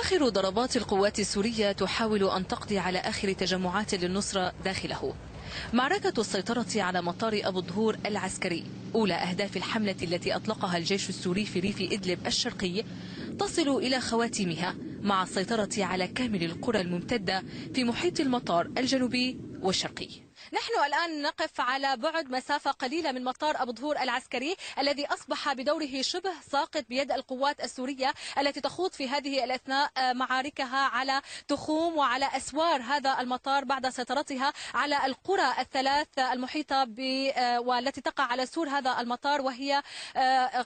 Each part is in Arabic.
آخر ضربات القوات السورية تحاول أن تقضي على آخر تجمعات للنصرة داخله. معركة السيطرة على مطار أبو الظهور العسكري أولى أهداف الحملة التي أطلقها الجيش السوري في ريف إدلب الشرقي تصل إلى خواتيمها مع السيطرة على كامل القرى الممتدة في محيط المطار الجنوبي والشرقي. نحن الآن نقف على بعد مسافة قليلة من مطار أبو الظهور العسكري الذي أصبح بدوره شبه ساقط بيد القوات السورية التي تخوض في هذه الأثناء معاركها على تخوم وعلى أسوار هذا المطار بعد سيطرتها على القرى الثلاث المحيطة والتي تقع على سور هذا المطار، وهي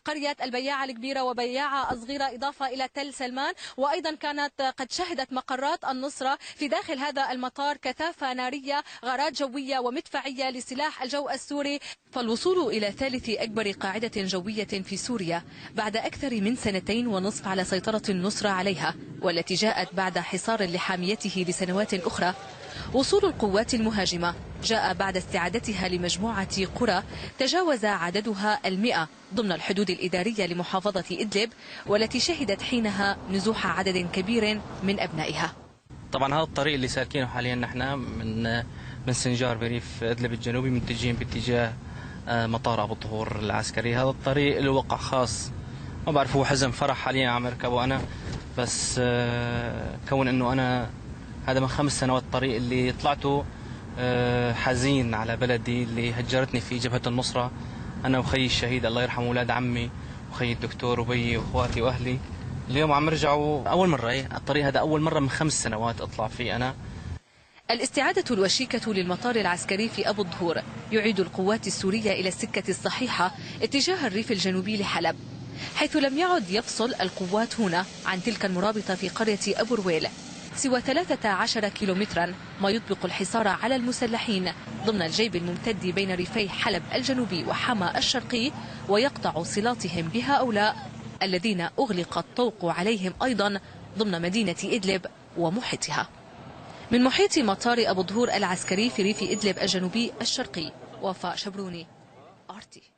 قرية البياعة الكبيرة وبياعة الصغيرة إضافة إلى تل سلمان. وأيضا كانت قد شهدت مقرات النصرة في داخل هذا المطار كثافة نارية، غارات جوية ومدفعية لسلاح الجو السوري. فالوصول إلى ثالث أكبر قاعدة جوية في سوريا بعد أكثر من 2.5 سنين على سيطرة النصرة عليها، والتي جاءت بعد حصار لحاميته لسنوات أخرى. وصول القوات المهاجمة جاء بعد استعادتها لمجموعة قرى تجاوز عددها 100 ضمن الحدود الإدارية لمحافظة إدلب، والتي شهدت حينها نزوح عدد كبير من أبنائها. طبعا هذا الطريق اللي سالكينه حاليا نحن من سنجار بريف إدلب الجنوبي متجهين باتجاه مطار أبو الظهور العسكري. هذا الطريق له وقع خاص، ما بعرف هو حزم فرح حاليا عم اركبه انا، بس كون انه انا هذا من 5 سنوات الطريق اللي طلعته حزين على بلدي اللي هجرتني في جبهة النصرة، انا وخيي الشهيد الله يرحمه اولاد عمي وخيي الدكتور وبيي واخواتي واهلي. اليوم عم رجعوا اول مرة الطريق هذا اول مرة من 5 سنوات اطلع فيه انا. الاستعادة الوشيكة للمطار العسكري في أبو الظهور يعيد القوات السورية إلى السكة الصحيحة اتجاه الريف الجنوبي لحلب، حيث لم يعد يفصل القوات هنا عن تلك المرابطة في قرية أبو رويل سوى 13 كيلومترا، ما يطبق الحصار على المسلحين ضمن الجيب الممتد بين ريفي حلب الجنوبي وحما الشرقي، ويقطع صلاتهم بهؤلاء الذين أغلق الطوق عليهم أيضا ضمن مدينة إدلب ومحيطها. من محيط مطار أبو الظهور العسكري في ريف إدلب الجنوبي الشرقي، وفاء شبروني، RT.